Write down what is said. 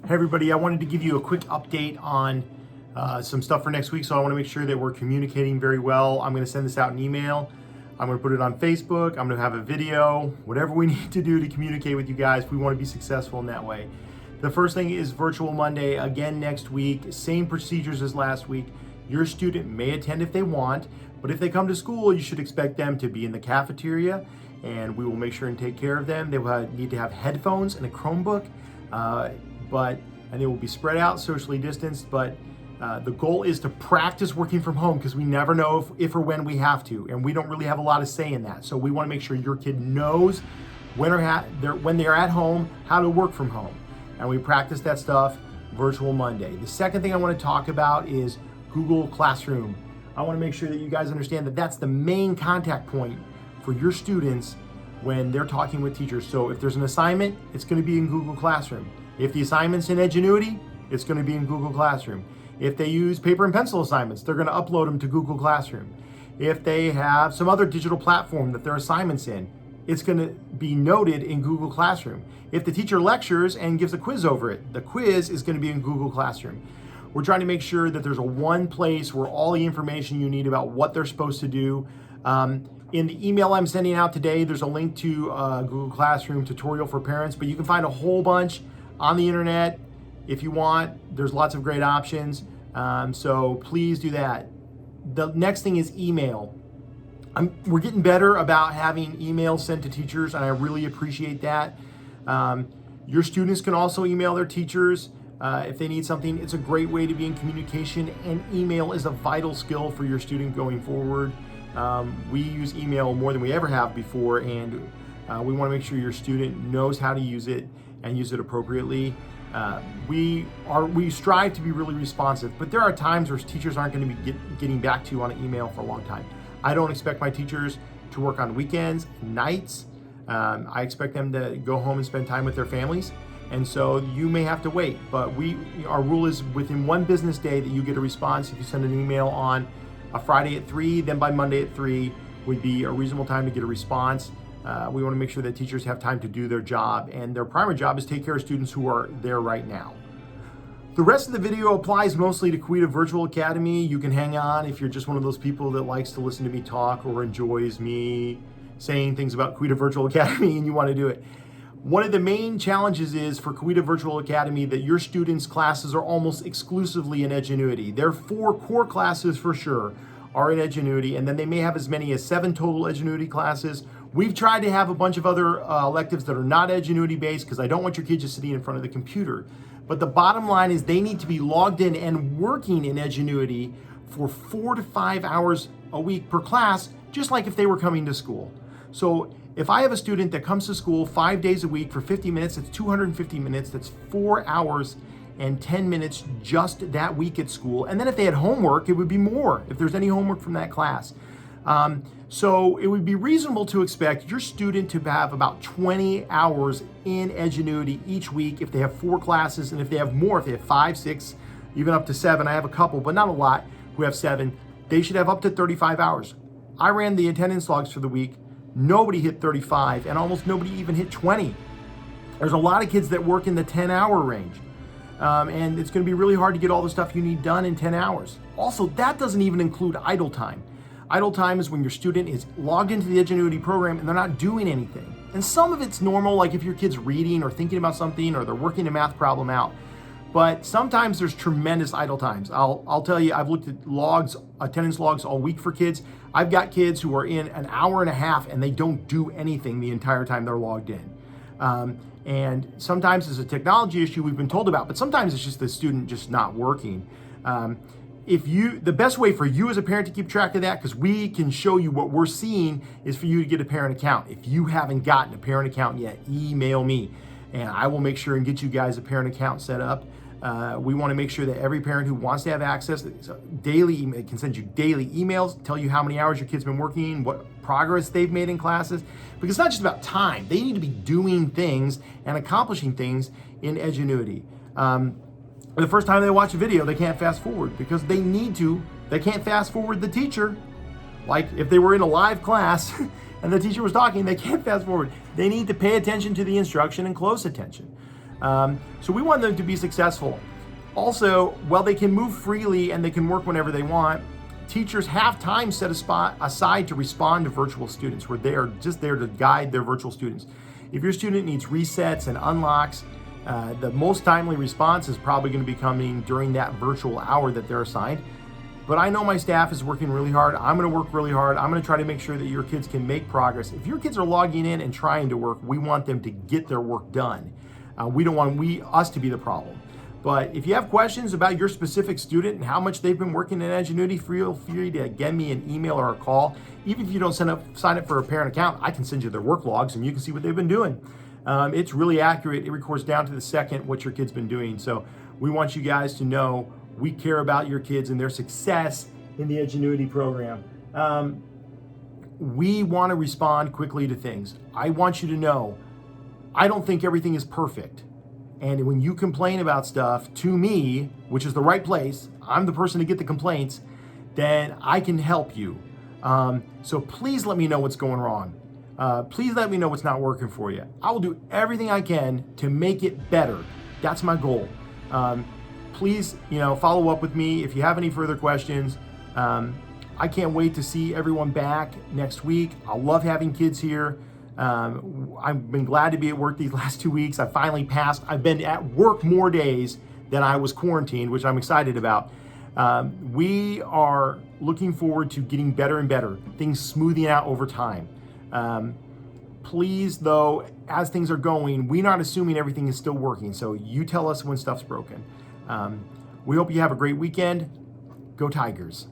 Hey everybody, I wanted to give you a quick update on some stuff for next week, so I want to make sure that we're communicating very well. I'm going to send this out in email. I'm going to put it on Facebook. I'm going to have a video, whatever we need to do to communicate with you guys. We want to be successful in that way. The first thing is Virtual Monday, again next week, same procedures as last week. Your student may attend if they want, but if they come to school, you should expect them to be in the cafeteria, and we will make sure and take care of them. They will need to have headphones and a Chromebook. And they will be spread out, socially distanced, but the goal is to practice working from home because we never know if or when we have to, and we don't really have a lot of say in that. So we want to make sure your kid knows when they're at home, how to work from home. And we practice that stuff Virtual Monday. The second thing I want to talk about is Google Classroom. I want to make sure that you guys understand that that's the main contact point for your students when they're talking with teachers. So if there's an assignment, it's going to be in Google Classroom. If the assignment's in Edgenuity, it's going to be in Google Classroom. If they use paper and pencil assignments, they're going to upload them to Google Classroom. If they have some other digital platform that their assignment's in, it's going to be noted in Google Classroom. If the teacher lectures and gives a quiz over it, the quiz is going to be in Google Classroom. We're trying to make sure that there's a one place where all the information you need about what they're supposed to do. In the email I'm sending out today, there's a link to Google Classroom tutorial for parents, but you can find a whole bunch on the internet if you want. There's lots of great options, so please do that. The next thing is email. We're getting better about having emails sent to teachers, and I really appreciate that. Your students can also email their teachers if they need something. It's a great way to be in communication, and email is a vital skill for your student going forward. We use email more than we ever have before, and we want to make sure your student knows how to use it and use it appropriately. We strive to be really responsive, but there are times where teachers aren't going to be getting back to you on an email for a long time. I don't expect my teachers to work on weekends, nights. I expect them to go home and spend time with their families, and so you may have to wait. But our rule is within one business day that you get a response. If you send an email on a Friday at 3, then by Monday at 3 would be a reasonable time to get a response. We want to make sure that teachers have time to do their job, and their primary job is take care of students who are there right now. The rest of the video applies mostly to Coweta Virtual Academy. You can hang on if you're just one of those people that likes to listen to me talk or enjoys me saying things about Coweta Virtual Academy and you want to do it. One of the main challenges is for Coweta Virtual Academy that your students' classes are almost exclusively in Edgenuity. Their 4 core classes for sure are in Edgenuity, and then they may have as many as 7 total Edgenuity classes. We've tried to have a bunch of other electives that are not Edgenuity based because I don't want your kids just sitting in front of the computer. But the bottom line is they need to be logged in and working in Edgenuity for 4 to 5 hours a week per class, just like if they were coming to school. So if I have a student that comes to school 5 days a week for 50 minutes, that's 250 minutes, that's 4 hours and 10 minutes just that week at school. And then if they had homework, it would be more if there's any homework from that class. So it would be reasonable to expect your student to have about 20 hours in Edgenuity each week if they have 4 classes, and if they have more, if they have 5, 6, even up to 7, I have a couple, but not a lot, who have 7, they should have up to 35 hours. I ran the attendance logs for the week. Nobody hit 35, and almost nobody even hit 20. There's a lot of kids that work in the 10-hour range. And it's going to be really hard to get all the stuff you need done in 10 hours. Also, that doesn't even include idle time. Idle time is when your student is logged into the Edgenuity program and they're not doing anything. And some of it's normal, like if your kid's reading or thinking about something or they're working a math problem out. But sometimes there's tremendous idle times. I'll tell you, I've looked at logs, attendance logs all week for kids. I've got kids who are in an hour and a half and they don't do anything the entire time they're logged in. And sometimes it's a technology issue we've been told about, but sometimes it's just the student just not working. The best way for you as a parent to keep track of that, because we can show you what we're seeing, is for you to get a parent account. If you haven't gotten a parent account yet, email me and I will make sure and get you guys a parent account set up. We want to make sure that every parent who wants to have access daily can send you daily emails, tell you how many hours your kid's been working, what progress they've made in classes, because it's not just about time. They need to be doing things and accomplishing things in Edgenuity. The first time they watch a video, they can't fast forward because they need to. They can't fast forward the teacher. Like if they were in a live class and the teacher was talking, they can't fast forward. They need to pay attention to the instruction and close attention. So we want them to be successful. Also, while they can move freely and they can work whenever they want, teachers have time set aside to respond to virtual students, where they are just there to guide their virtual students. If your student needs resets and unlocks, the most timely response is probably going to be coming during that virtual hour that they're assigned. But I know my staff is working really hard. I'm going to work really hard. I'm going to try to make sure that your kids can make progress. If your kids are logging in and trying to work, we want them to get their work done. We don't want us to be the problem. But if you have questions about your specific student and how much they've been working in Edgenuity, feel free to give me an email or a call. Even if you don't sign up for a parent account, I can send you their work logs and you can see what they've been doing. It's really accurate. It records down to the second what your kid's been doing. So we want you guys to know we care about your kids and their success in the Edgenuity program. We want to respond quickly to things. I want you to know, I don't think everything is perfect. And when you complain about stuff to me, which is the right place, I'm the person to get the complaints, then I can help you. So please let me know what's going wrong. Please let me know what's not working for you. I will do everything I can to make it better. That's my goal. Please, follow up with me if you have any further questions. I can't wait to see everyone back next week. I love having kids here. I've been glad to be at work these last 2 weeks. I finally passed. I've been at work more days than I was quarantined, which I'm excited about. We are looking forward to getting better and better, things smoothing out over time. Please, though, as things are going, we're not assuming everything is still working. So you tell us when stuff's broken. We hope you have a great weekend. Go Tigers.